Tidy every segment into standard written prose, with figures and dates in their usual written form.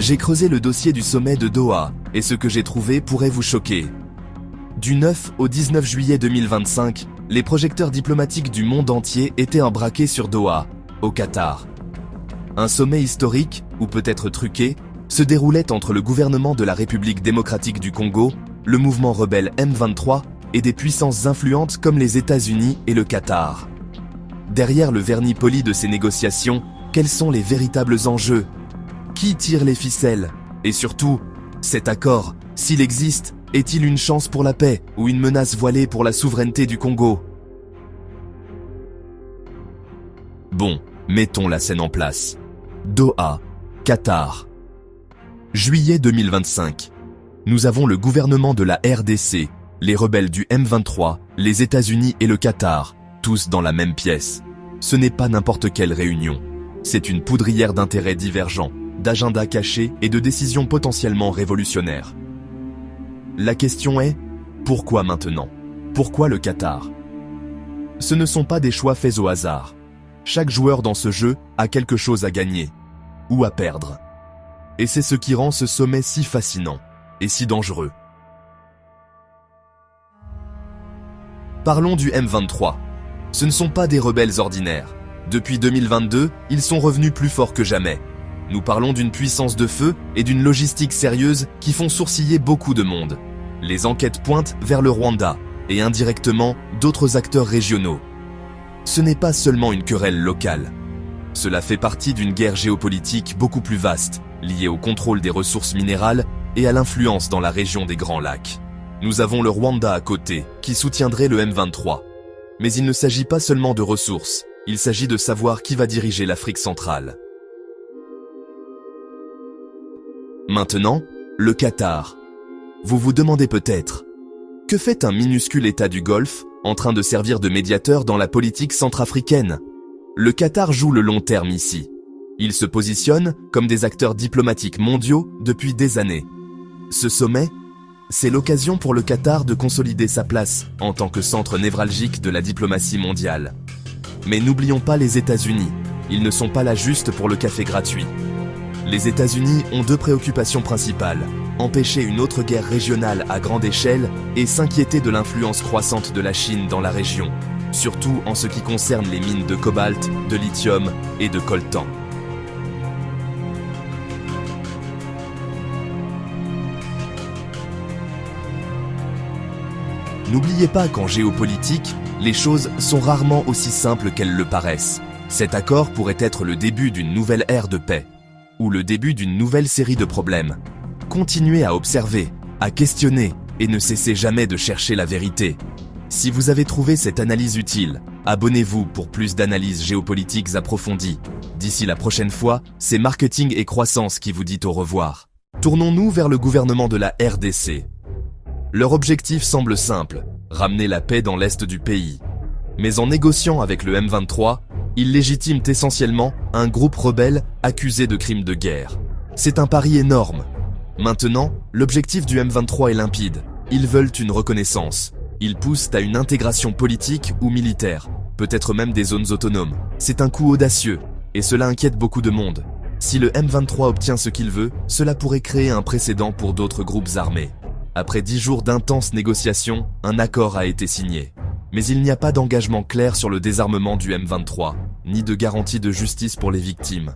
J'ai creusé le dossier du sommet de Doha, et ce que j'ai trouvé pourrait vous choquer. Du 9 au 19 juillet 2025, les projecteurs diplomatiques du monde entier étaient embraqués sur Doha, au Qatar. Un sommet historique, ou peut-être truqué, se déroulait entre le gouvernement de la République démocratique du Congo, le mouvement rebelle M23 et des puissances influentes comme les États-Unis et le Qatar. Derrière le vernis poli de ces négociations, quels sont les véritables enjeux? Qui tire les ficelles? Et surtout, cet accord, s'il existe, est-il une chance pour la paix ou une menace voilée pour la souveraineté du Congo? Bon, mettons la scène en place. Doha, Qatar. Juillet 2025. Nous avons le gouvernement de la RDC, les rebelles du M23, les États-Unis et le Qatar, tous dans la même pièce. Ce n'est pas n'importe quelle réunion. C'est une poudrière d'intérêts divergents, d'agendas cachés et de décisions potentiellement révolutionnaires. La question est, pourquoi maintenant? Pourquoi le Qatar? Ce ne sont pas des choix faits au hasard. Chaque joueur dans ce jeu a quelque chose à gagner, ou à perdre. Et c'est ce qui rend ce sommet si fascinant, et si dangereux. Parlons du M23. Ce ne sont pas des rebelles ordinaires. Depuis 2022, ils sont revenus plus forts que jamais. Nous parlons d'une puissance de feu et d'une logistique sérieuse qui font sourciller beaucoup de monde. Les enquêtes pointent vers le Rwanda et indirectement d'autres acteurs régionaux. Ce n'est pas seulement une querelle locale. Cela fait partie d'une guerre géopolitique beaucoup plus vaste, liée au contrôle des ressources minérales et à l'influence dans la région des Grands Lacs. Nous avons le Rwanda à côté, qui soutiendrait le M23. Mais il ne s'agit pas seulement de ressources, il s'agit de savoir qui va diriger l'Afrique centrale. Maintenant, le Qatar. Vous vous demandez peut-être, que fait un minuscule État du Golfe, en train de servir de médiateur dans la politique centrafricaine? Le Qatar joue le long terme ici. Il se positionne comme des acteurs diplomatiques mondiaux depuis des années. Ce sommet, c'est l'occasion pour le Qatar de consolider sa place en tant que centre névralgique de la diplomatie mondiale. Mais n'oublions pas les États-Unis, ils ne sont pas là juste pour le café gratuit. Les États-Unis ont deux préoccupations principales, empêcher une autre guerre régionale à grande échelle et s'inquiéter de l'influence croissante de la Chine dans la région, surtout en ce qui concerne les mines de cobalt, de lithium et de coltan. N'oubliez pas qu'en géopolitique, les choses sont rarement aussi simples qu'elles le paraissent. Cet accord pourrait être le début d'une nouvelle ère de paix, ou le début d'une nouvelle série de problèmes. Continuez à observer, à questionner, et ne cessez jamais de chercher la vérité. Si vous avez trouvé cette analyse utile, abonnez-vous pour plus d'analyses géopolitiques approfondies. D'ici la prochaine fois, c'est Marketing et Croissance qui vous dit au revoir. Tournons-nous vers le gouvernement de la RDC. Leur objectif semble simple, ramener la paix dans l'est du pays. Mais en négociant avec le M23, ils légitiment essentiellement un groupe rebelle accusé de crimes de guerre. C'est un pari énorme. Maintenant, l'objectif du M23 est limpide. Ils veulent une reconnaissance. Ils poussent à une intégration politique ou militaire, peut-être même des zones autonomes. C'est un coup audacieux, et cela inquiète beaucoup de monde. Si le M23 obtient ce qu'il veut, cela pourrait créer un précédent pour d'autres groupes armés. Après 10 jours d'intenses négociations, un accord a été signé. Mais il n'y a pas d'engagement clair sur le désarmement du M23, ni de garantie de justice pour les victimes.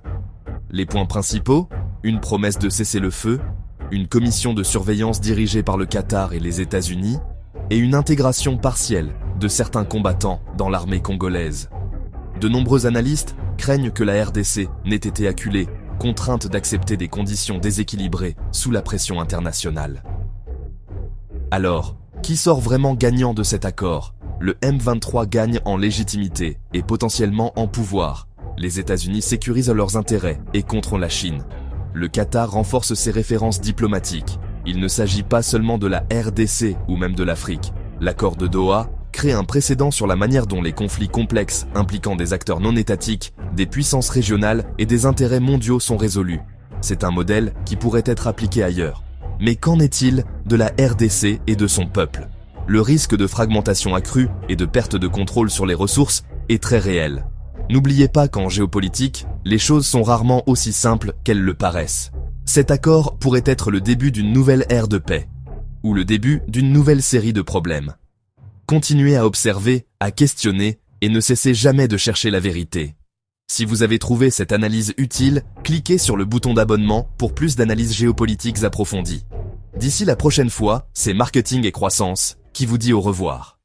Les points principaux, une promesse de cessez-le-feu, une commission de surveillance dirigée par le Qatar et les États-Unis, et une intégration partielle de certains combattants dans l'armée congolaise. De nombreux analystes craignent que la RDC n'ait été acculée, contrainte d'accepter des conditions déséquilibrées sous la pression internationale. Alors, qui sort vraiment gagnant de cet accord? Le M23 gagne en légitimité et potentiellement en pouvoir. Les États-Unis sécurisent leurs intérêts et contrôlent la Chine. Le Qatar renforce ses références diplomatiques. Il ne s'agit pas seulement de la RDC ou même de l'Afrique. L'accord de Doha crée un précédent sur la manière dont les conflits complexes impliquant des acteurs non étatiques, des puissances régionales et des intérêts mondiaux sont résolus. C'est un modèle qui pourrait être appliqué ailleurs. Mais qu'en est-il de la RDC et de son peuple? Le risque de fragmentation accrue et de perte de contrôle sur les ressources est très réel. N'oubliez pas qu'en géopolitique, les choses sont rarement aussi simples qu'elles le paraissent. Cet accord pourrait être le début d'une nouvelle ère de paix, ou le début d'une nouvelle série de problèmes. Continuez à observer, à questionner, et ne cessez jamais de chercher la vérité. Si vous avez trouvé cette analyse utile, cliquez sur le bouton d'abonnement pour plus d'analyses géopolitiques approfondies. D'ici la prochaine fois, c'est Marketing et Croissance qui vous dit au revoir.